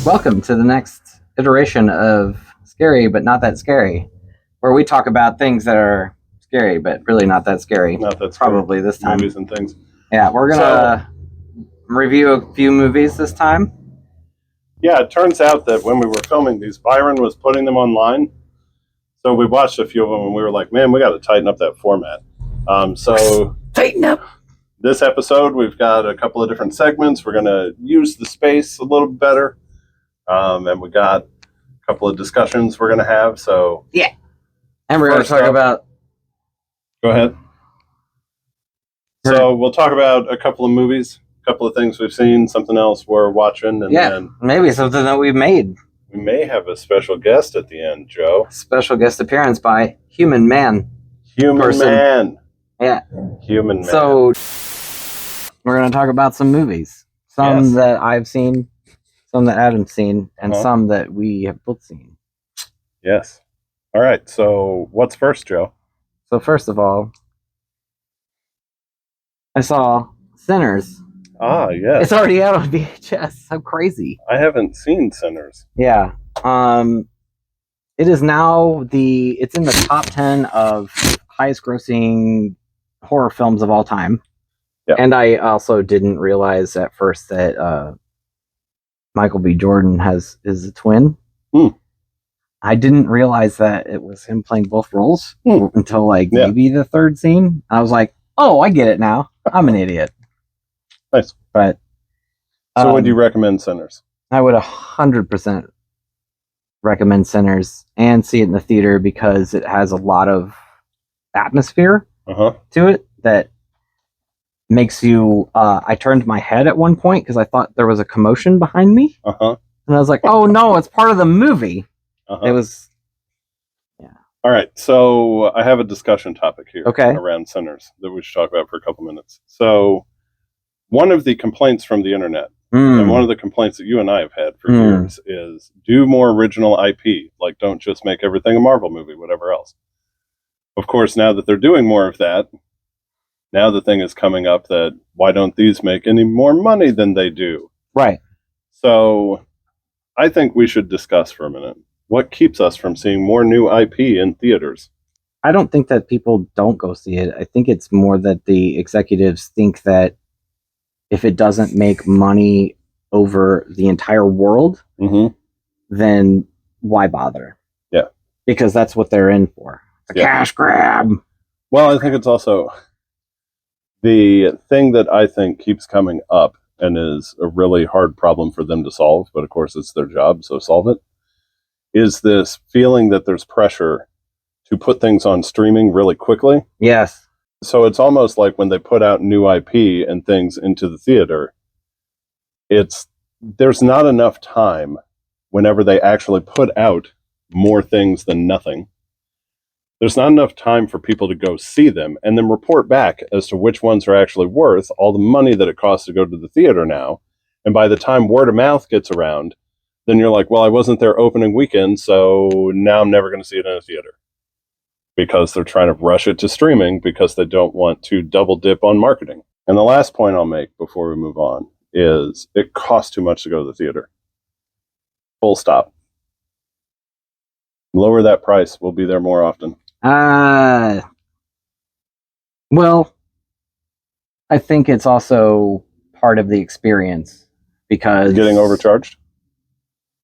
Welcome to the next iteration of Scary But Not That Scary, where we talk about things that are scary but really not that scary. Not that scary. Probably this time. Movies and things. Yeah, we're going to review a few movies this time. Yeah, it turns out that when we were filming these, Byron was putting them online. So we watched a few of them and we were like, man, we got to tighten up that format. So tighten up. This episode, we've got a couple of different segments. We're going to use the space a little better. And we got a couple of discussions we're going to have. So yeah. And we're going to talk about... Go ahead. So we'll talk about a couple of movies, a couple of things we've seen, something else we're watching. And then maybe something that we've made. We may have a special guest at the end, Joe. Special guest appearance by Human Man. Man. Yeah. Human Man. So we're going to talk about some movies. Some that I've seen, some that Adam's seen, and some that we have both seen. Yes. All right. So what's first, Joe? So first of all, I saw Sinners. Ah, yes. It's already out on VHS. How crazy. I haven't seen Sinners. Yeah. It is now it's in the top 10 of highest grossing horror films of all time. Yep. And I also didn't realize at first that Michael B. Jordan is a twin. I didn't realize that it was him playing both roles until maybe the third scene. I was like, oh, I get it now. I'm an idiot. Nice. But so would you recommend Sinners? I would 100% recommend Sinners and see it in the theater because it has a lot of atmosphere to it that makes you... I turned my head at one point because I thought there was a commotion behind me. And I was like, oh no, it's part of the movie. It was... Yeah. All right, so I have a discussion topic here around Sinners that we should talk about for a couple minutes. So one of the complaints from the internet, and one of the complaints that you and I have had for years, is do more original IP. Like, don't just make everything a Marvel movie, whatever else. Of course, now that they're doing more of that, now the thing is coming up that why don't these make any more money than they do? Right. So I think we should discuss for a minute. What keeps us from seeing more new IP in theaters? I don't think that people don't go see it. I think it's more that the executives think that if it doesn't make money over the entire world, then why bother? Yeah. Because that's what they're in for. It's a cash grab. Well, I think it's also the thing that I think keeps coming up and is a really hard problem for them to solve, but of course it's their job, so solve it, is this feeling that there's pressure to put things on streaming really quickly. Yes. So it's almost like when they put out new IP and things into the theater, there's not enough time whenever they actually put out more things than nothing. There's not enough time for people to go see them and then report back as to which ones are actually worth all the money that it costs to go to the theater now. And by the time word of mouth gets around, then you're like, well, I wasn't there opening weekend, so now I'm never going to see it in a theater. Because they're trying to rush it to streaming because they don't want to double dip on marketing. And the last point I'll make before we move on is it costs too much to go to the theater. Full stop. Lower that price. We'll be there more often. Well, I think it's also part of the experience because... Getting overcharged?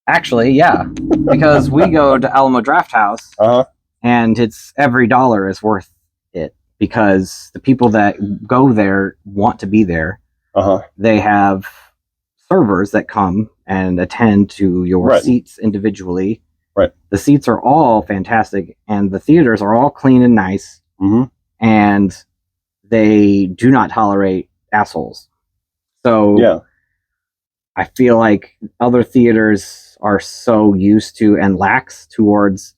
Actually, yeah. Because we go to Alamo Drafthouse, and it's every dollar is worth it because the people that go there want to be there. They have servers that come and attend to your seats individually. Right. The seats are all fantastic, and the theaters are all clean and nice, and they do not tolerate assholes. So I feel like other theaters are so used to and lax towards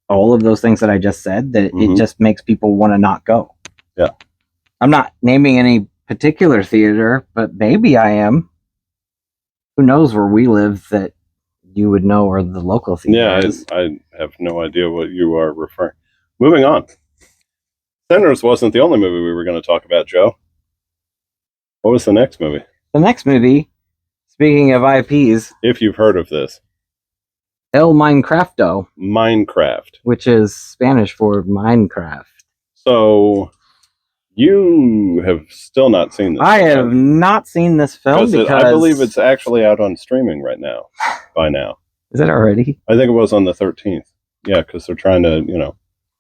all of those things that I just said that it just makes people want to not go. Yeah. I'm not naming any particular theater, but maybe I am. Who knows where we live that you would know are the local theaters. Yeah, I have no idea what you are referring. Moving on. Sinners wasn't the only movie we were going to talk about, Joe. What was the next movie? The next movie, Speaking of IPs, if you've heard of this, El Minecrafto, Minecraft, which is Spanish for Minecraft. So you have still not seen this. I have not seen this film because I believe it's actually out on streaming right now. By now, is it already? I think it was on the 13th. Yeah, because they're trying to,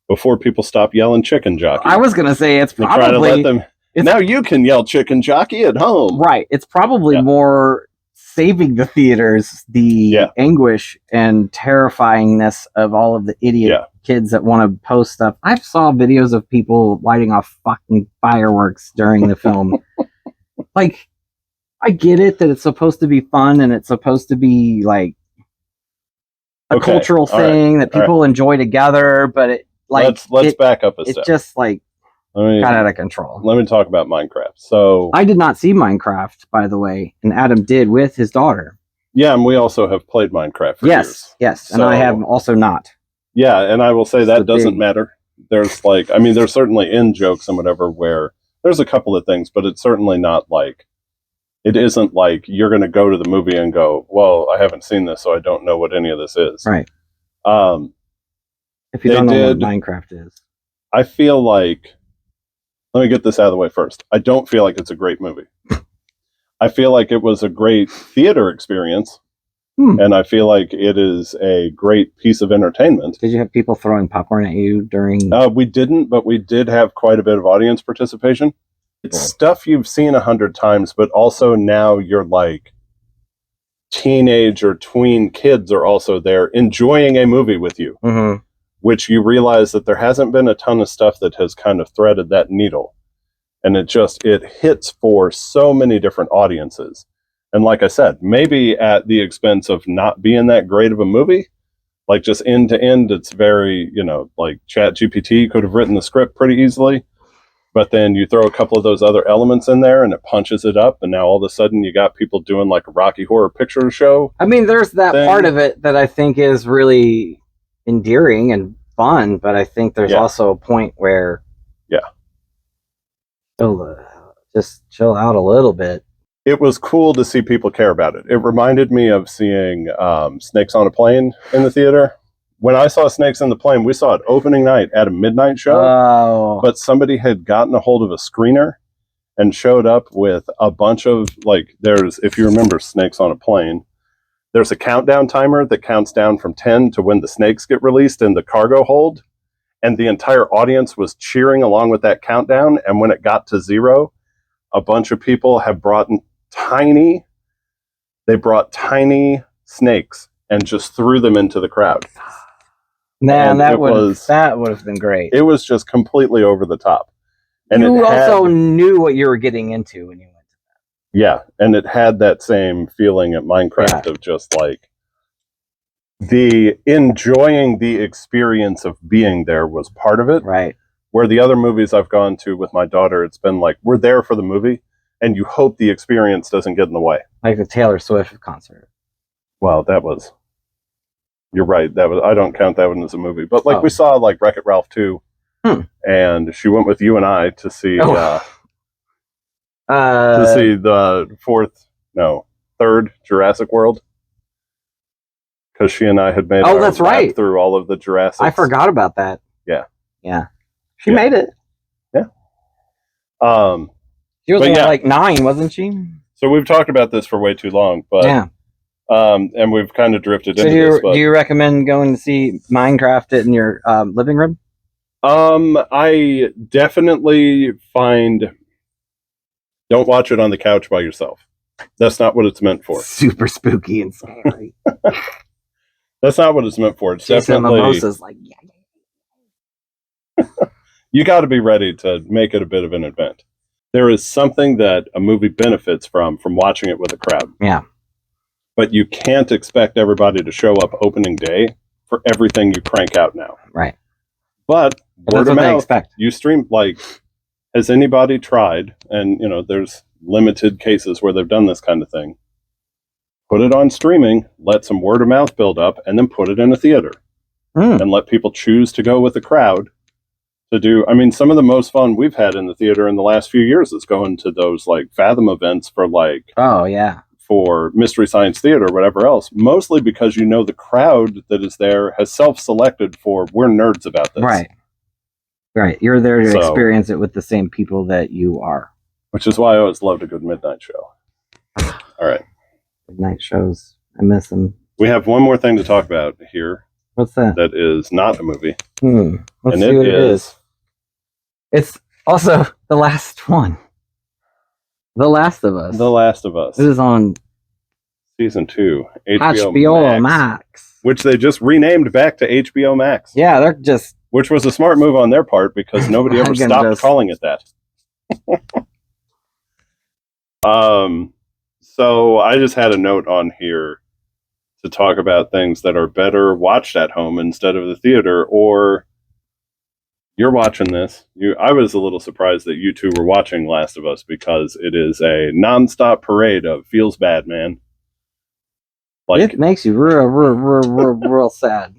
before people stop yelling chicken jockey. I was gonna say it's probably trying to let them. Now you can yell chicken jockey at home. Right. It's probably more saving the theaters the anguish and terrifyingness of all of the idiot kids that want to post stuff. I saw videos of people lighting off fucking fireworks during the film. Like, I get it that it's supposed to be fun and it's supposed to be like a cultural thing that people enjoy together, but it let's back up a step. It's just like kind of out of control. Let me talk about Minecraft. So I did not see Minecraft, by the way, and Adam did with his daughter. Yeah, and we also have played Minecraft for years. Yes, so, and I have also not. Yeah, and I will say that doesn't matter. There's there's certainly in jokes and whatever where there's a couple of things, but it's certainly not like, it isn't like you're going to go to the movie and go, well, I haven't seen this, so I don't know what any of this is. Right. If you don't know what Minecraft is. I feel like, let me get this out of the way first. I don't feel like it's a great movie. I feel like it was a great theater experience, and I feel like it is a great piece of entertainment. Did you have people throwing popcorn at you during... We didn't, but we did have quite a bit of audience participation. It's stuff you've seen 100 times, but also now you're like teenage or tween kids are also there enjoying a movie with you, which you realize that there hasn't been a ton of stuff that has kind of threaded that needle. And it hits for so many different audiences. And like I said, maybe at the expense of not being that great of a movie, like just end to end, it's very, like ChatGPT could have written the script pretty easily. But then you throw a couple of those other elements in there and it punches it up. And now all of a sudden you got people doing like a Rocky Horror Picture Show. I mean, there's that part of it that I think is really endearing and fun. But I think there's also a point where... just chill out a little bit. It was cool to see people care about it. It reminded me of seeing Snakes on a Plane in the theater. When I saw Snakes on the Plane, we saw it opening night at a midnight show, but somebody had gotten a hold of a screener and showed up with a bunch of, if you remember Snakes on a Plane, there's a countdown timer that counts down from 10 to when the snakes get released in the cargo hold. And the entire audience was cheering along with that countdown. And when it got to 0, a bunch of people have brought tiny snakes and just threw them into the crowd. Man, that would have been great. It was just completely over the top. And you also knew what you were getting into when you went to that. Yeah, and it had that same feeling at Minecraft of just like, the enjoying the experience of being there was part of it. Right. Where the other movies I've gone to with my daughter, it's been like, we're there for the movie and you hope the experience doesn't get in the way. Like the Taylor Swift concert. Well, you're right. I don't count that one as a movie, but we saw like Wreck-It Ralph 2 and she went with you and I to see, to see the third Jurassic World. Because she and I had made that's right. through all of the Jurassic. I forgot about that. Yeah. She made it. Yeah. She was only like 9, wasn't she? So we've talked about this for way too long, but and we've kind of drifted into this. But, do you recommend going to see Minecraft in your living room? I definitely don't watch it on the couch by yourself. That's not what it's meant for. Super spooky and scary. That's not what it's meant for. It's Jason definitely... Mimosa's like, You got to be ready to make it a bit of an event. There is something that a movie benefits from watching it with a crowd. Yeah. But you can't expect everybody to show up opening day for everything you crank out now. Right. But word of mouth, you stream, has anybody tried, and there's limited cases where they've done this kind of thing, put it on streaming, let some word of mouth build up, and then put it in a theater. And let people choose to go with the crowd to do... I mean, some of the most fun we've had in the theater in the last few years is going to those Fathom events for for Mystery Science Theater or whatever else, mostly because you know the crowd that is there has self-selected for, we're nerds about this. Right. You're there to experience it with the same people that you are. Which is why I always loved a good midnight show. All right. Midnight shows. I miss them. We have one more thing to talk about here. What's that? That is not a movie. Let's see what it is. It's also the last one. The Last of Us. The Last of Us. It is on season 2, HBO Max. Which they just renamed back to HBO Max. Yeah, they're just... Which was a smart move on their part because nobody ever stopped calling it that. So I just had a note on here to talk about things that are better watched at home instead of the theater, or you're watching this. I was a little surprised that you two were watching Last of Us because it is a nonstop parade of feels bad, man. Like, it makes you real sad.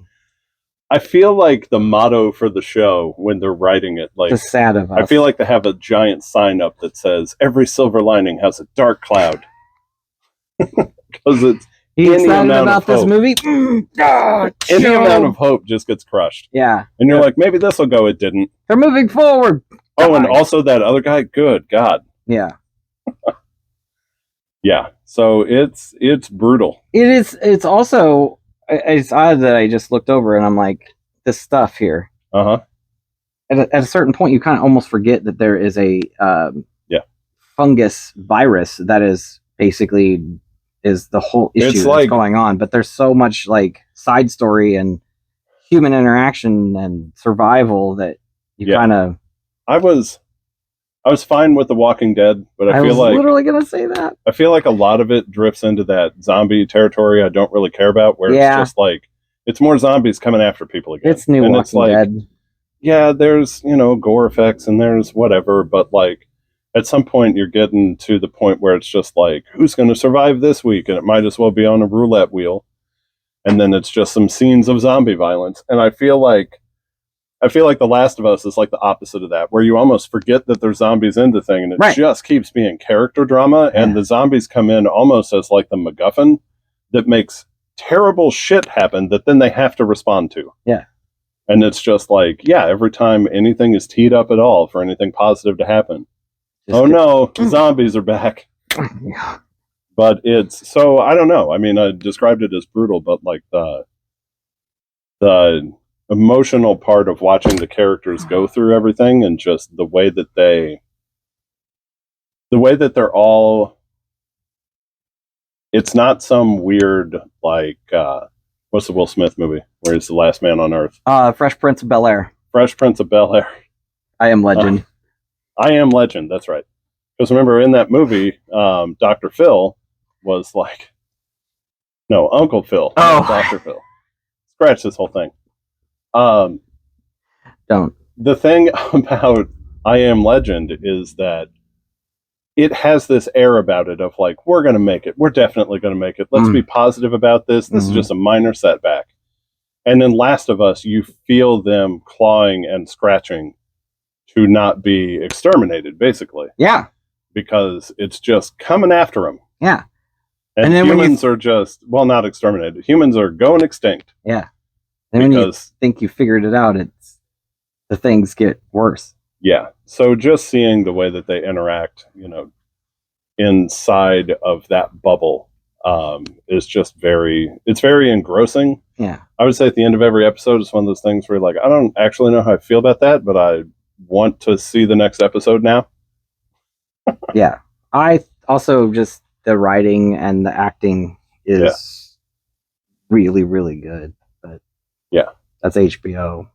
I feel like the motto for the show when they're writing it, like, the sad of us. I feel like they have a giant sign up that says every silver lining has a dark cloud. Because it's excited about this movie? Any amount of hope just gets crushed. Yeah. And you're like, maybe this will go. It didn't. They're moving forward. Oh, and also that other guy. Good God. Yeah. Yeah. So it's brutal. It is. It's also, it's odd that I just looked over and I'm like, this stuff here. At a certain point, you kind of almost forget that there is a fungus virus that is basically is the whole issue that's going on. But there's so much like side story and human interaction and survival that you kind of. I was fine with The Walking Dead, but I feel like literally gonna say that. I feel like a lot of it drifts into that zombie territory I don't really care about, where it's just like it's more zombies coming after people again. It's new Walking Dead. Yeah, there's gore effects and there's whatever, but like at some point you're getting to the point where it's just like, who's going to survive this week? And it might as well be on a roulette wheel. And then it's just some scenes of zombie violence. And I feel like The Last of Us is like the opposite of that, where you almost forget that there's zombies in the thing, and it just keeps being character drama, and the zombies come in almost as like the MacGuffin that makes terrible shit happen that then they have to respond to. Yeah. And it's just like, every time anything is teed up at all for anything positive to happen, no, zombies are back. But it's, so I don't know. I mean, I described it as brutal, but like the emotional part of watching the characters go through everything, and just the way that they're all, it's not some weird, like, what's the Will Smith movie where he's the last man on earth? Fresh Prince of Bel-Air. Fresh Prince of Bel-Air. I Am Legend. I Am Legend, that's right. Because remember in that movie, Dr. Phil was like, no, Uncle Phil. Oh. Dr. Phil. Scratch this whole thing. Don't. The thing about I Am Legend is that it has this air about it of like, we're going to make it. We're definitely going to make it. Let's be positive about this. This is just a minor setback. And in Last of Us, you feel them clawing and scratching to not be exterminated, basically. Yeah. Because it's just coming after them. Yeah. And then humans are just, well, not exterminated. Humans are going extinct. Yeah. And when you think you figured it out, the things get worse. Yeah. So just seeing the way that they interact, inside of that bubble, is just it's very engrossing. Yeah. I would say at the end of every episode, it's one of those things where you're like, I don't actually know how I feel about that, but I want to see the next episode now. Yeah. I also just, the writing and the acting is really, really good. But yeah, that's HBO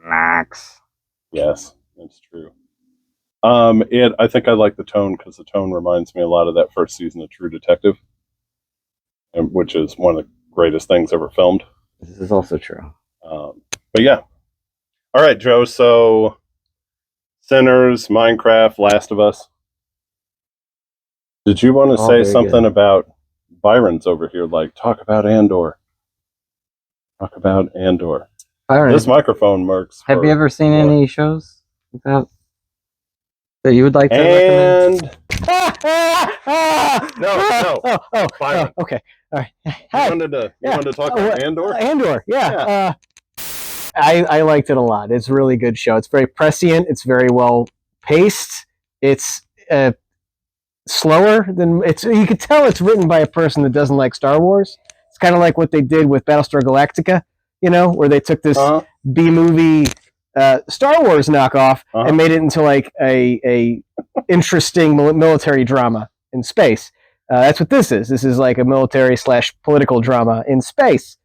Max. Yes, that's true. I think I like the tone because the tone reminds me a lot of that first season of True Detective, which is one of the greatest things ever filmed. This is also true. But yeah. All right, Joe. So Sinners, Minecraft, Last of Us. Did you want to say something about Byron's over here? Like, talk about Andor. Talk about Andor. Byron, this microphone works. Have you ever seen any shows that you would like to recommend? No. Byron. Okay. All right. You wanted to talk about Andor? Andor, yeah. I liked it a lot. It's a really good show. It's very prescient. It's very well paced. It's slower than it's. You could tell it's written by a person that doesn't like Star Wars. It's kind of like what they did with Battlestar Galactica, where they took this B movie Star Wars knockoff and made it into like a interesting military drama in space. That's what this is. This is like a military / political drama in space.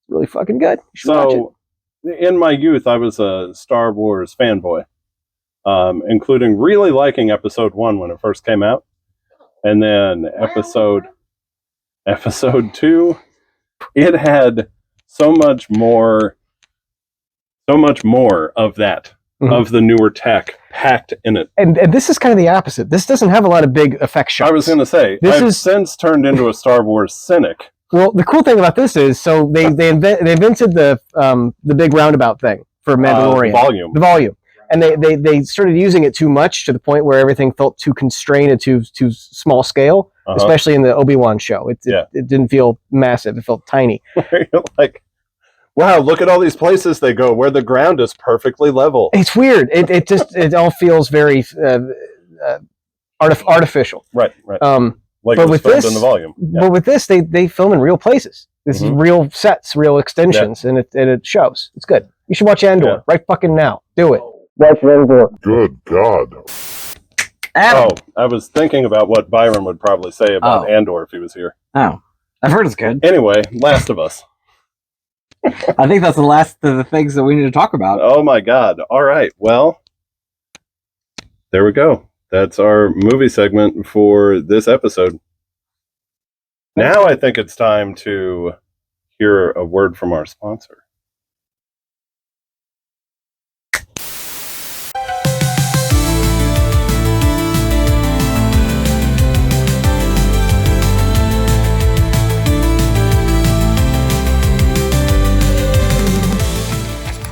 Really fucking good. You should watch it. In my youth, I was a Star Wars fanboy, including really liking Episode 1 when it first came out, and then Episode 2. It had so much more of that, of the newer tech packed in it. And this is kind of the opposite. This doesn't have a lot of big effect shots. I was going to say, I've since turned into a Star Wars cynic. Well, the cool thing about this is, so they invented the big roundabout thing for Mandalorian. The volume. And they started using it too much to the point where everything felt too constrained and too small scale, especially in the Obi-Wan show. It didn't feel massive. It felt tiny. Like, wow, look at all these places they go where the ground is perfectly level. It's weird. It all feels very artificial. Right. Like but with this, in the volume. Yeah. But with this, they film in real places. This is real sets, real extensions, and it shows. It's good. You should watch Andor right fucking now. Do it. Watch Andor. Good God. Adam. I was thinking about what Byron would probably say about Andor if he was here. Oh, I've heard it's good. Anyway, Last of Us. I think that's the last of the things that we need to talk about. Oh my God. All right. Well, there we go. That's our movie segment for this episode. Now I think it's time to hear a word from our sponsor.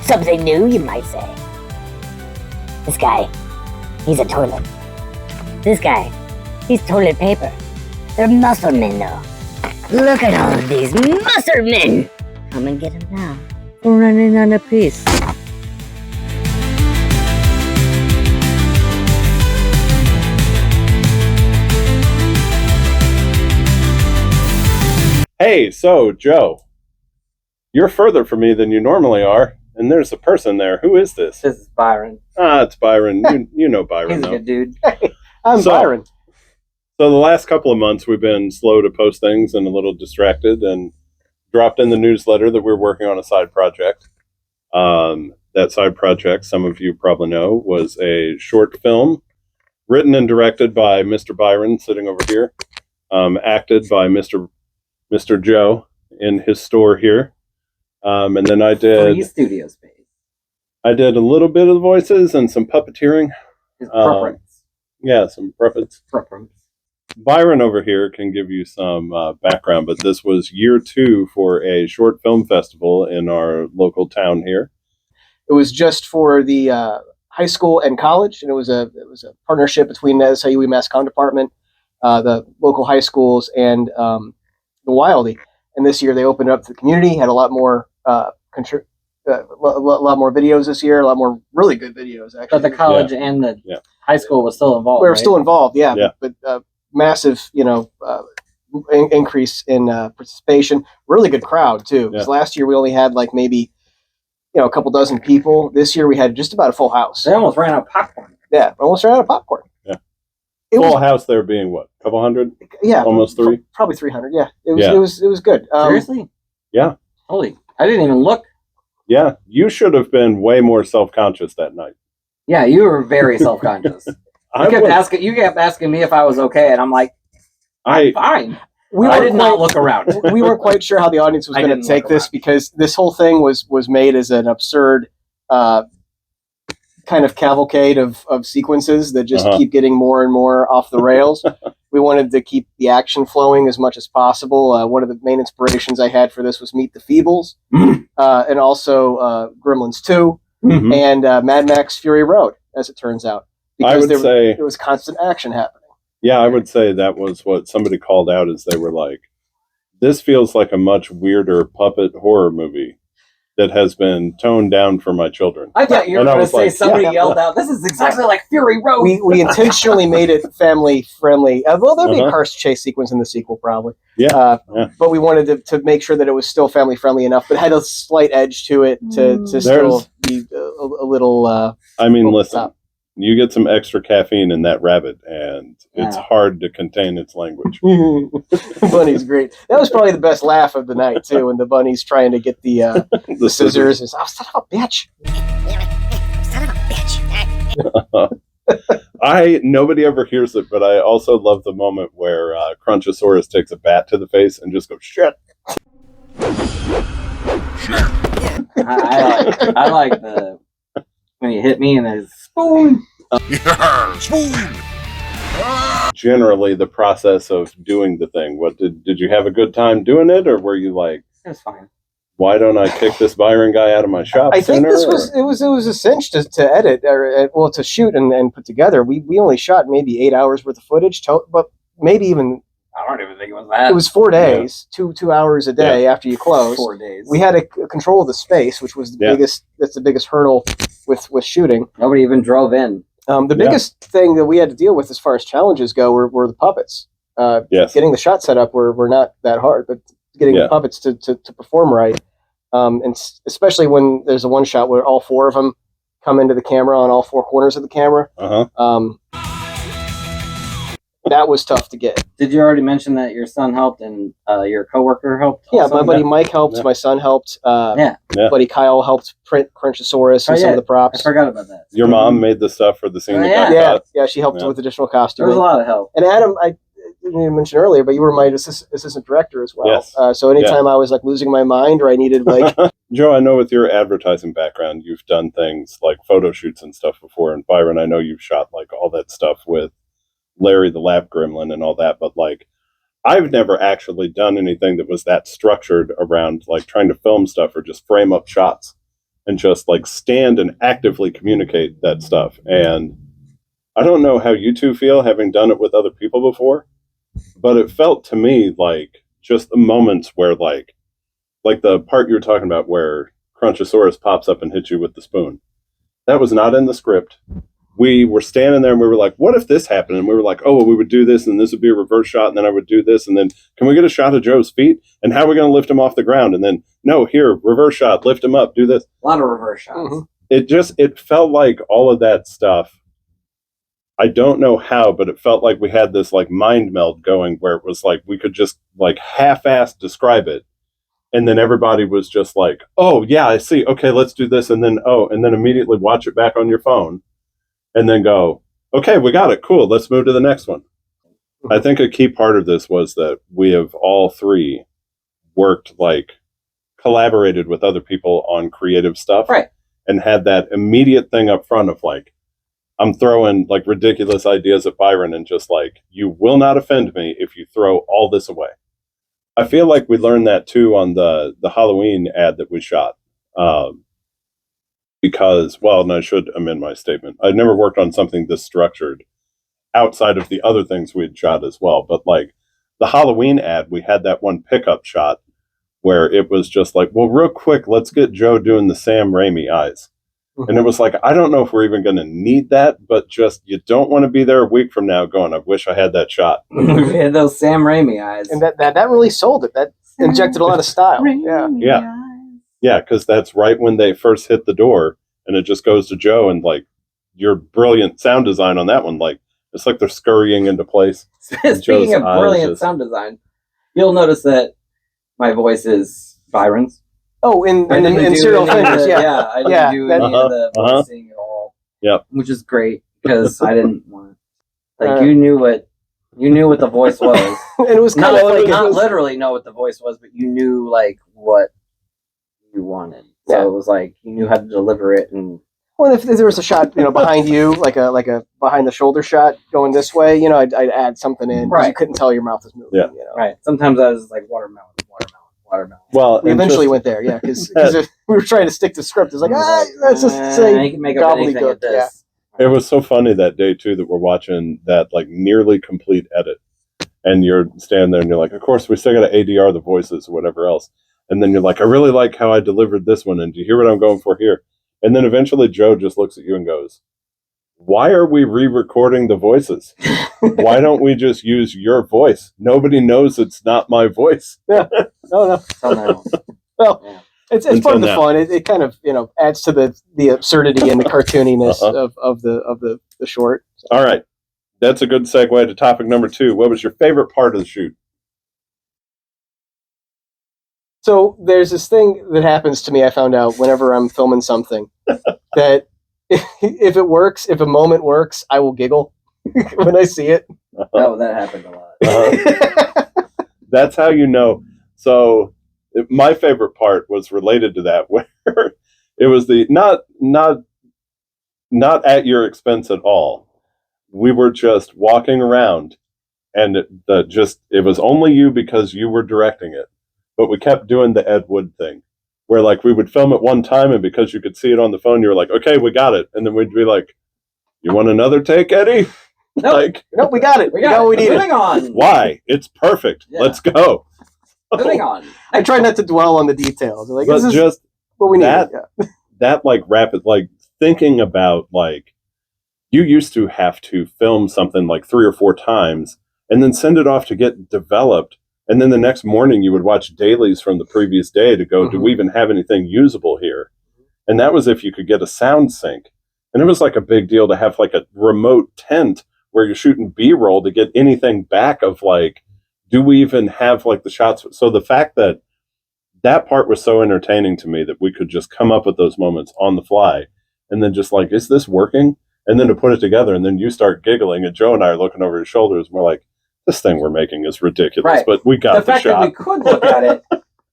Something new, you might say. This guy, he's a toilet. This guy, he's toilet paper. They're muscle men, though. Look at all of these muscle men! Come and get them now. We're running on a piece. Hey, so, Joe, you're further from me than you normally are, and there's a person there. Who is this? This is Byron. It's Byron. You know Byron, He's a though. good dude. I'm Byron. So the last couple of months, we've been slow to post things and a little distracted, and dropped in the newsletter that we're working on a side project. That side project, some of you probably know, was a short film written and directed by Mr. Byron, sitting over here, acted by Mr. Joe in his store here. And then I did... Free studio space. I did a little bit of the voices and some puppeteering. His preference. Yeah, some preference. Byron over here can give you some background, but this was year 2 for a short film festival in our local town here. It was just for the high school and college, and it was a partnership between the SIU Mass Comm department, the local high schools, and the Wildy. And this year they opened it up to the community. Had a lot more a lot more videos this year. A lot more really good videos, actually. But the college and the high school was still involved. We were still involved, yeah. But massive, increase in participation. Really good crowd too. Because last year we only had like maybe a couple dozen people. This year we had just about a full house. They almost ran out of popcorn. Yeah, almost ran out of popcorn. Yeah. Full house there being what? A couple hundred? Yeah. Almost 3? Probably 300, yeah. It was good. Seriously? Yeah. Holy, I didn't even look. Yeah, you should have been way more self-conscious that night. Yeah, you were very self-conscious. You kept asking me if I was okay, and I'm like, I'm fine. I did not look around. We weren't quite sure how the audience was going to take this because this whole thing was made as an absurd kind of cavalcade of sequences that just keep getting more and more off the rails. We wanted to keep the action flowing as much as possible. One of the main inspirations I had for this was Meet the Feebles, and also Gremlins 2, and Mad Max Fury Road, as it turns out. Because there was constant action happening. Yeah, I would say that was what somebody called out as they were like, this feels like a much weirder puppet horror movie that has been toned down for my children. I thought you were And I going to was say like, somebody yeah. yelled out, "This is exactly like Fury Road." We intentionally made it family friendly. Well, there'll be a Uh-huh. car chase sequence in the sequel, probably. Yeah. But we wanted to make sure that it was still family friendly enough, but had a slight edge to it to still be a little. I mean, over the listen, top. you get some extra caffeine in that rabbit, and it's hard to contain its language. Bunny's great. That was probably the best laugh of the night too, when the bunny's trying to get the scissors. And, oh, son of a bitch! Son of a bitch! Nobody ever hears it, but I also love the moment where Crunchosaurus takes a bat to the face and just goes shit. I like the when you hit me and there's spoon. Spoon! Generally, the process of doing the thing. What did you have a good time doing it, or were you like, It was fine. why don't I kick this Byron guy out of my shop? I think sooner, this was it was a cinch to edit or to shoot and put together. We only shot maybe 8 hours worth of footage, but maybe even. I don't even think it was that. It was 4 days, 2 hours a day after you close. 4 days. We had a control of the space, which was the biggest. That's the biggest hurdle with shooting. Nobody even drove in. The biggest thing that we had to deal with as far as challenges go were the puppets. Getting the shot set up were not that hard, but getting the puppets to perform right. And especially when there's a one shot where all 4 of them come into the camera on all 4 corners of the camera. That was tough to get. Did you already mention that your son helped and your coworker helped? Yeah, my buddy Mike helped. My son helped. Buddy Kyle helped print Crunchosaurus and some of the props. I forgot about that. Your mom made the stuff for the scene. Yeah, she helped with additional costuming. There was a lot of help. And Adam, I didn't even mention earlier, but you were my assistant director as well. Yes. So anytime I was like losing my mind or I needed like Joe, I know with your advertising background, you've done things like photo shoots and stuff before. And Byron, I know you've shot like all that stuff with Larry the Lab Gremlin and all that, but like I've never actually done anything that was that structured around like trying to film stuff or just frame up shots and just like stand and actively communicate that stuff. And I don't know how you two feel having done it with other people before, but it felt to me like just the moments where like the part you were talking about where Crunchosaurus pops up and hits you with the spoon. That was not in the script. We were standing there and we were like, what if this happened? And we were like, oh, well, we would do this and this would be a reverse shot. And then I would do this. And then can we get a shot of Joe's feet? And how are we going to lift him off the ground? And then, no, here, reverse shot, lift him up, do this. A lot of reverse shots. Mm-hmm. It felt like all of that stuff. I don't know how, but it felt like we had this like mind meld going where it was like we could just like half-assed describe it. And then everybody was just like, oh, yeah, I see. Okay, let's do this. And then, and then immediately watch it back on your phone. And then go, okay, we got it. Cool. Let's move to the next one. I think a key part of this was that we have all 3 worked, like, collaborated with other people on creative stuff. Right. And had that immediate thing up front of, like, I'm throwing, like, ridiculous ideas at Byron and just, like, you will not offend me if you throw all this away. I feel like we learned that, too, on the Halloween ad that we shot. Because, well, and I should amend my statement. I'd never worked on something this structured outside of the other things we had shot as well. But like the Halloween ad, we had that one pickup shot where it was just like, well, real quick, let's get Joe doing the Sam Raimi eyes. And it was like, I don't know if we're even going to need that, but just you don't want to be there a week from now going, I wish I had that shot. We had those Sam Raimi eyes. And that really sold it. That injected a lot of style. Yeah. Yeah, because that's right when they first hit the door, and it just goes to Joe and like your brilliant sound design on that one. Like it's like they're scurrying into place. Speaking of brilliant sound design, you'll notice that my voice is Byron's. Oh, in Serial Offenders, yeah. I didn't do any of the voicing at all. Yep. Which is great because I didn't want you knew what the voice was. And it was kind of like not literally know what the voice was, but you knew like what you wanted. So it was like you knew how to deliver it. And well, if there was a shot, behind you, like a behind the shoulder shot going this way, I'd add something in because you couldn't tell your mouth was moving. Yeah. Right. Sometimes I was like watermelon. Well, we eventually went there, because if we were trying to stick to script, it's like let's just say make up anything at this. Yeah. It was so funny that day too that we're watching that like nearly complete edit, and you're standing there and you're like, of course we still got to ADR the voices or whatever else, and then you're like, I really like how I delivered this one, and do you hear what I'm going for here? And then eventually Joe just looks at you and goes, why are we re-recording the voices? Why don't we just use your voice? Nobody knows it's not my voice. Yeah. No. Well, yeah. It's part of the fun. It kind of adds to the absurdity and the cartooniness of the short. So. All right, that's a good segue to topic number 2. What was your favorite part of the shoot? So there's this thing that happens to me. I found out whenever I'm filming something that if it works, if a moment works, I will giggle when I see it. Oh, that happened a lot. That's how you know. So my favorite part was related to that, where it was the not at your expense at all. We were just walking around, and it was only you because you were directing it. But we kept doing the Ed Wood thing, where like we would film it one time, and because you could see it on the phone, you were like, okay, we got it. And then we'd be like, you want another take, Eddie? Nope, we got it. We got what we needed. Moving on. Why? It's perfect. Yeah. Let's go. Moving on. I try not to dwell on the details. Like, but this just is what we needed. That like rapid, like thinking about like, you used to have to film something like 3 or 4 times and then send it off to get developed. And then the next morning you would watch dailies from the previous day to go, do we even have anything usable here? And that was if you could get a sound sync. And it was like a big deal to have like a remote tent where you're shooting B-roll to get anything back of like, do we even have like the shots? So the fact that part was so entertaining to me that we could just come up with those moments on the fly and then just like, is this working? And then to put it together, and then you start giggling, and Joe and I are looking over his shoulders, and we're like, this thing we're making is ridiculous, right. But we got the fact shot. That we could look at it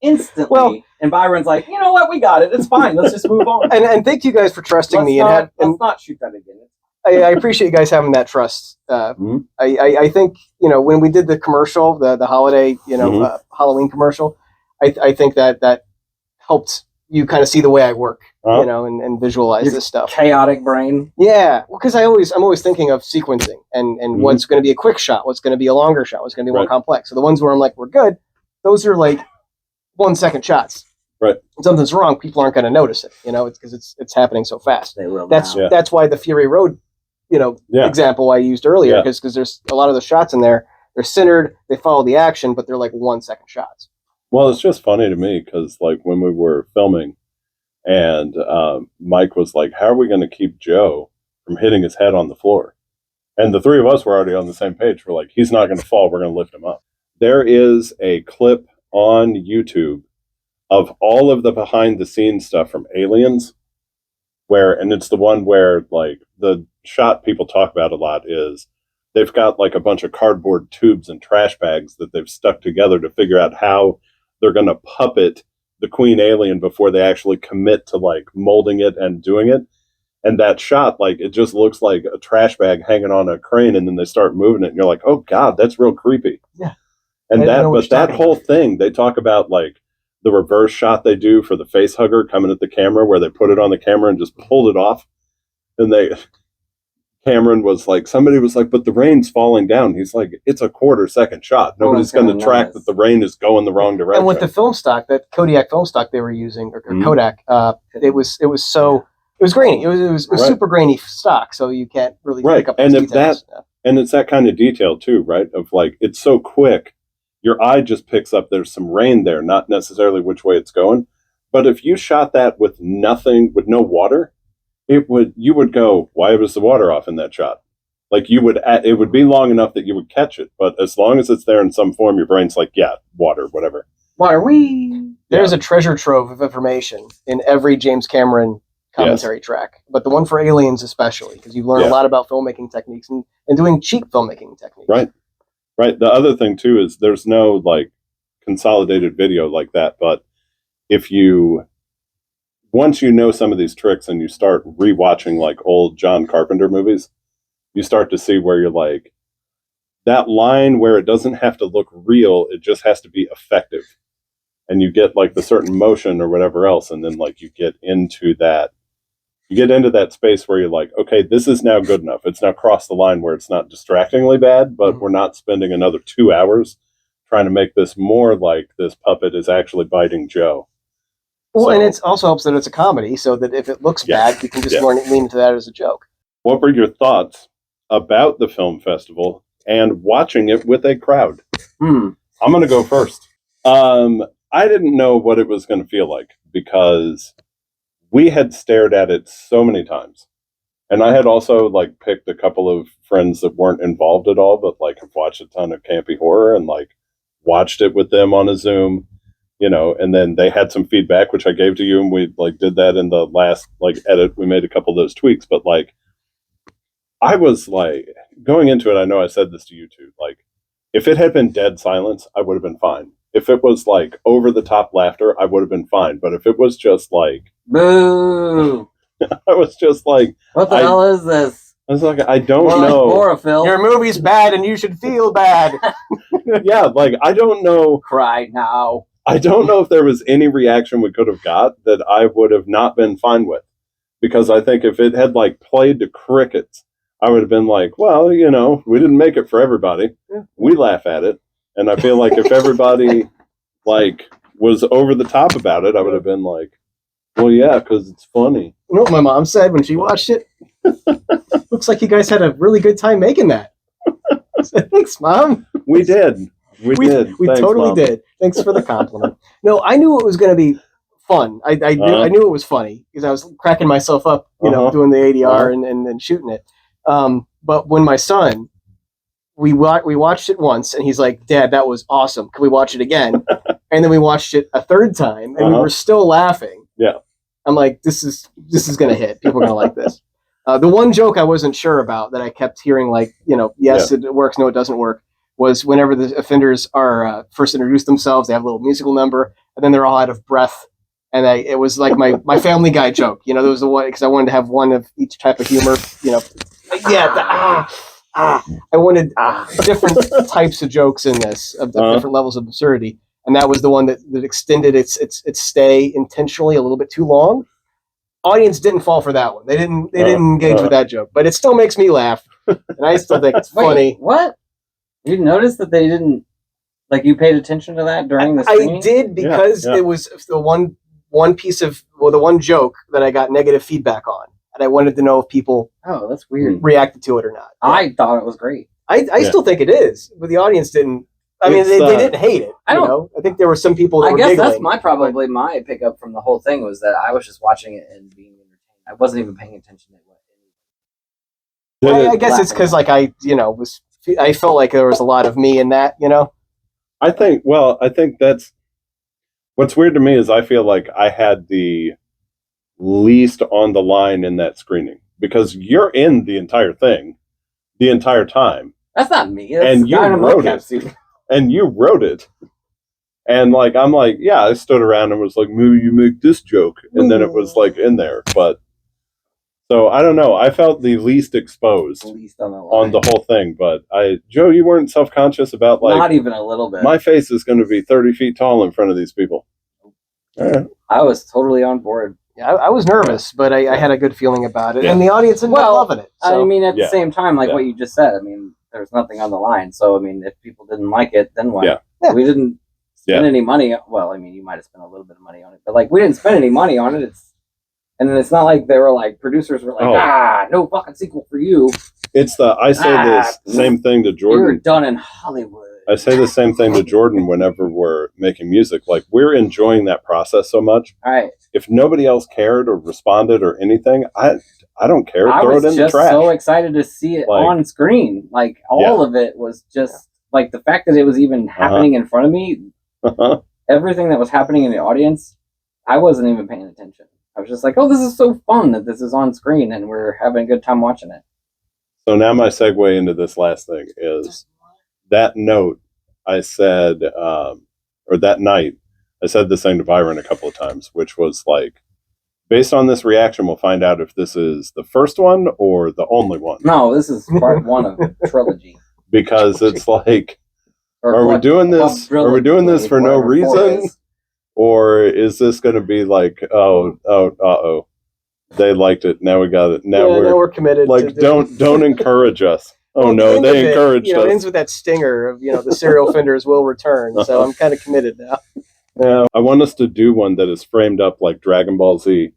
instantly, and Byron's like, you know what, we got it. It's fine. Let's just move on. And thank you guys for trusting me. Let's not shoot that again. I appreciate you guys having that trust. I think when we did the commercial, the holiday Halloween commercial, I think that helped you kind of see the way I work, and visualize this stuff. Chaotic brain. Yeah, well, because I'm always thinking of sequencing and what's going to be a quick shot, what's going to be a longer shot, what's going to be more complex. So the ones where I'm like, we're good, those are like 1 second shots. Right. If something's wrong, people aren't going to notice it. It's because it's happening so fast. They will. That's why the Fury Road, example I used earlier, because there's a lot of the shots in there. They're centered, they follow the action, but they're like 1 second shots. Well, it's just funny to me because, like, when we were filming, and Mike was like, "How are we going to keep Joe from hitting his head on the floor?" And the 3 of us were already on the same page. We're like, "He's not going to fall. We're going to lift him up." There is a clip on YouTube of all of the behind-the-scenes stuff from Aliens, and it's the one where, like, the shot people talk about a lot is they've got like a bunch of cardboard tubes and trash bags that they've stuck together to figure out how they're going to puppet the queen alien before they actually commit to like molding it and doing it. And that shot, like, it just looks like a trash bag hanging on a crane, and then they start moving it, and you're like, oh God, that's real creepy. Yeah. And that whole thing, they talk about like the reverse shot they do for the face hugger coming at the camera, where they put it on the camera and just pulled it off. And Cameron was like, somebody was like, but the rain's falling down. He's like, it's a 1/4 second shot. Nobody's going to track that the rain is going the wrong direction. And with the film stock, that Kodiak film stock they were using, or Kodak, it was grainy. It was super grainy stock, so you can't really pick up those details. And it's that kind of detail too, right? Of like, it's so quick, your eye just picks up there's some rain there, not necessarily which way it's going. But if you shot that with nothing, with no water, you would go, why was the water off in that shot? Like it would be long enough that you would catch it, but as long as it's there in some form, your brain's like, yeah, water, whatever. Water, There's a treasure trove of information in every James Cameron commentary track, but the one for Aliens especially, because you learn a lot about filmmaking techniques and doing cheap filmmaking techniques. Right. The other thing too is there's no like consolidated video like that, but once you know some of these tricks and you start rewatching like old John Carpenter movies, you start to see where you're like, that line where it doesn't have to look real, it just has to be effective. And you get like the certain motion or whatever else, and then like you get into that you get into that space where you're like, okay, this is now good enough. It's now crossed the line where it's not distractingly bad, but we're not spending another 2 hours trying to make this more like this puppet is actually biting Joe. Well, and it also helps that it's a comedy, so that if it looks bad, we can just lean into that as a joke. What were your thoughts about the film festival and watching it with a crowd? I'm going to go first. I didn't know what it was going to feel like because we had stared at it so many times. And I had also like picked a couple of friends that weren't involved at all, but like have watched a ton of campy horror and like watched it with them on a Zoom, you know, and then they had some feedback, which I gave to you. And we like did that in the last like edit. We made a couple of those tweaks, but like, I was like going into it. I know I said this to you too. Like if it had been dead silence, I would have been fine. If it was like over the top laughter, I would have been fine. But if it was just like, boo, I was just like, what the hell is this? I was like, I don't know. Chlorophyll. Your movie's bad and you should feel bad. Yeah, like I don't know. Cry now. I don't know if there was any reaction we could have got that I would have not been fine with. Because I think if it had like played to crickets, I would have been like, well, you know, we didn't make it for everybody. We laugh at it. And I feel like if everybody like was over the top about it, I would have been like, well, yeah, because it's funny. You know what my mom said when she watched it? Looks like you guys had a really good time making that. I said, thanks, Mom. We did. We did. We Thanks, totally Mom. did. Thanks for the compliment. No, I knew it was going to be fun. I knew it was funny because I was cracking myself up, you know, doing the ADR and shooting it. But when my son, we watched it once and he's like, Dad, that was awesome. Can we watch it again? And then we watched it a third time and we were still laughing. Yeah. I'm like, this is going to hit. People are going to like this. The one joke I wasn't sure about that I kept hearing, like, you know, yes, it works, no, it doesn't work, was whenever the offenders are first introduce themselves, they have a little musical number, and then they're all out of breath. And it was like my Family Guy joke. You know, there was the one, because I wanted to have one of each type of humor, you know. Yeah, I wanted different types of jokes in this, of different levels of absurdity. And that was the one that extended its stay intentionally a little bit too long. Audience didn't fall for that one. They didn't engage with that joke, but it still makes me laugh, and I still think it's funny. What? You noticed that they didn't, like, you paid attention to that during the screening? I did because it was the one piece of, well, the one joke that I got negative feedback on, and I wanted to know if people that's weird reacted to it or not. I thought it was great. I still think it is, but the audience didn't. I mean, they didn't hate it. I think there were some people that were giggling. I guess that's my pickup from the whole thing was that I was just watching it and being entertained. I wasn't even paying attention to what. I guess it's because, like, I felt like there was a lot of me in that, you know. I think that's what's weird to me is I feel like I had the least on the line in that screening because you're in the entire thing, the entire time. That's not me. And you wrote it. And you wrote it. And like, I'm like, yeah, I stood around and was like, maybe you make this joke. And then it was like in there. But so I don't know. I felt the least exposed on the whole thing. But Joe, you weren't self-conscious about like, not even a little bit. My face is going to be 30 feet tall in front of these people. I was totally on board. Yeah, I was nervous, but I had a good feeling about it. And the audience ended up loving it. So. I mean, at the same time, like what you just said, I mean, there's nothing on the line. So, I mean, if people didn't like it, then what? Yeah. We didn't spend any money. Well, I mean, you might have spent a little bit of money on it, but like we didn't spend any money on it. And then it's not like they were like, producers were like, no fucking sequel for you. It's I say this same thing to Jordan. You're done in Hollywood. I say the same thing to Jordan whenever we're making music. Like, we're enjoying that process so much. All right. If nobody else cared or responded or anything, I don't care. Throw it in the trash. I was just so excited to see it on screen. Like, all of it was just, like, the fact that it was even happening in front of me, everything that was happening in the audience, I wasn't even paying attention. I was just like, oh, this is so fun that this is on screen and we're having a good time watching it. So now my segue into this last thing is that note I said, or that night, I said this thing to Byron a couple of times, which was like, based on this reaction, we'll find out if this is the first one or the only one. No, this is part one of the trilogy. Because it's like, are we doing this for no reason? Or is this going to be like, uh-oh? They liked it. Now we got it. Now we're committed. Like, don't encourage us. Oh, no, they encouraged us. It ends with that stinger of, the serial offenders will return. So I'm kind of committed now. Yeah, I want us to do one that is framed up like Dragon Ball Z,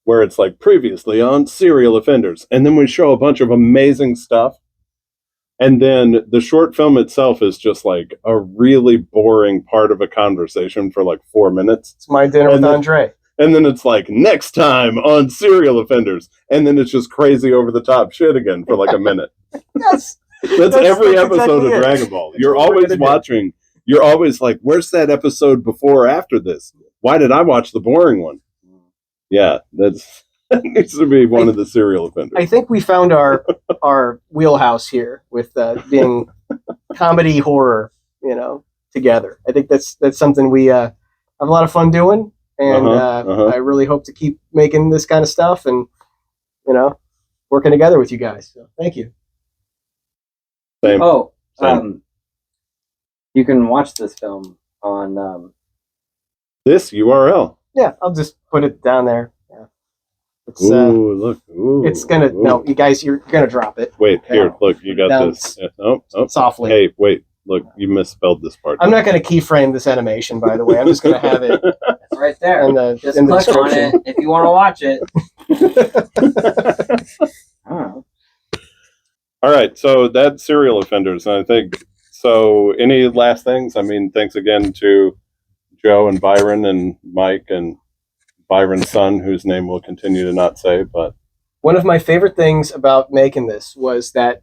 where it's like previously on serial offenders. And then we show a bunch of amazing stuff. And then the short film itself is just like a really boring part of a conversation for like 4 minutes. It's my dinner with Andre. And then it's like, next time on serial offenders. And then it's just crazy over the top shit again for like a minute. That's every episode of Dragon Ball. You're always watching. You're always like, where's that episode before or after this? Why did I watch the boring one? Yeah, that needs to be one of the serial offenders. I think we found our wheelhouse here with being comedy horror, together. I think that's something we have a lot of fun doing, and I really hope to keep making this kind of stuff and working together with you guys. So thank you. Same. Oh, you can watch this film on this URL. Yeah, I'll just put it down there. Yeah. It's, look. Ooh, it's gonna. Ooh. No, you guys, you're gonna drop it. Wait, here, look, you got down, this. Oh, softly. Hey, wait, look, you misspelled this part. I'm not gonna keyframe this animation, by the way. I'm just gonna have it. It's right there. Just click on it if you want to watch it. All right, so that's serial offenders, and I think so. Any last things? I mean, thanks again to Joe and Byron and Mike and Byron's son, whose name we'll continue to not say. But one of my favorite things about making this was that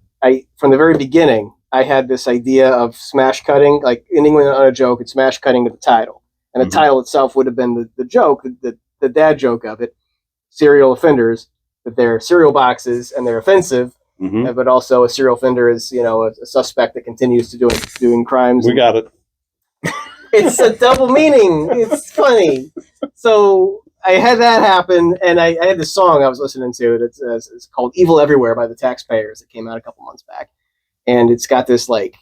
from the very beginning, I had this idea of smash cutting, like ending on a joke and smash cutting to the title, and the title itself would have been the joke, the dad joke of it, serial offenders, that they're cereal boxes and they're offensive. Mm-hmm. But also a serial offender is, a suspect that continues to doing crimes. We got it. It's a double meaning. It's funny. So I had that happen, and I had this song I was listening to. It's called "Evil Everywhere" by the Taxpayers. It came out a couple months back, and it's got this like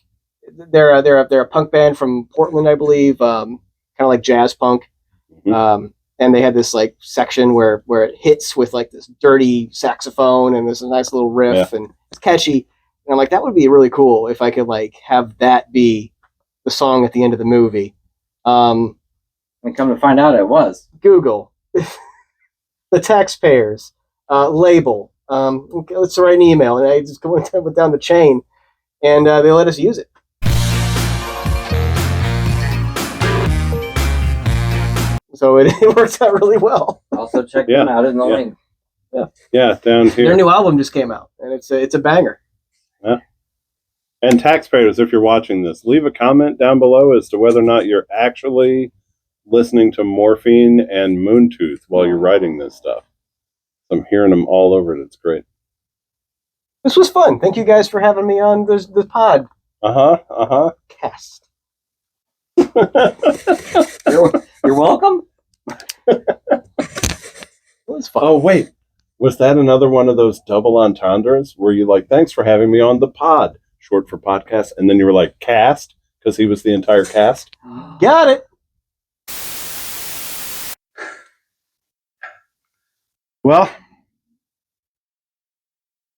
they're a punk band from Portland, I believe, kind of like jazz punk. Mm-hmm. And they had this like section where it hits with like this dirty saxophone and this nice little riff, and it's catchy. And I'm like, that would be really cool if I could like have that be the song at the end of the movie. And come to find out, it was Google the Taxpayers label. Let's write an email, and I just went down the chain, and they let us use it. So it works out really well. Also check them out in the link. Yeah, down here. Their new album just came out, and it's a banger. Yeah. And taxpayers, if you're watching this, leave a comment down below as to whether or not you're actually listening to Morphine and Moontooth while you're writing this stuff. I'm hearing them all over it. It's great. This was fun. Thank you guys for having me on the pod. Cast. You're welcome. It was fun. Oh, wait. Was that another one of those double entendres where you like, thanks for having me on the pod, short for podcast, and then you were like, cast, because he was the entire cast? Got it. Well,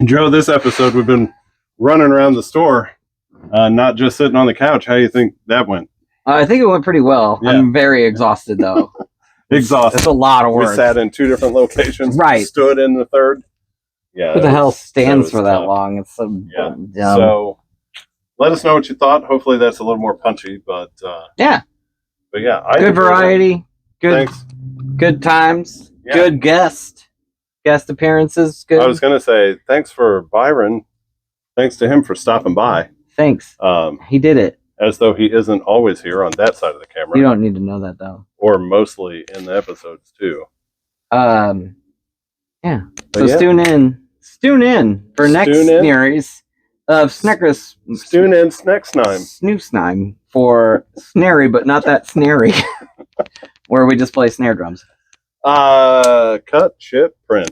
Joe, this episode we've been running around the store, not just sitting on the couch. How do you think that went? I think it went pretty well. Yeah. I'm very exhausted, though. Exhausted. It's a lot of work. We sat in 2 different locations. Right. Stood in the third. Yeah. Who the hell stands for that long? It's so dumb. So let us know what you thought. Hopefully that's a little more punchy, but yeah. But yeah, good variety. Good. Thanks. Good times. Yeah. Good guest appearances. Good. I was gonna say thanks for Byron. Thanks to him for stopping by. Thanks. He did it. As though he isn't always here on that side of the camera. You don't need to know that, though. Or mostly in the episodes, too. Yeah. So tune in for next series of Snickers. Tune in next time. Snoosnime for Snary, but not that Snary. Where we just play snare drums. Cut, ship, print.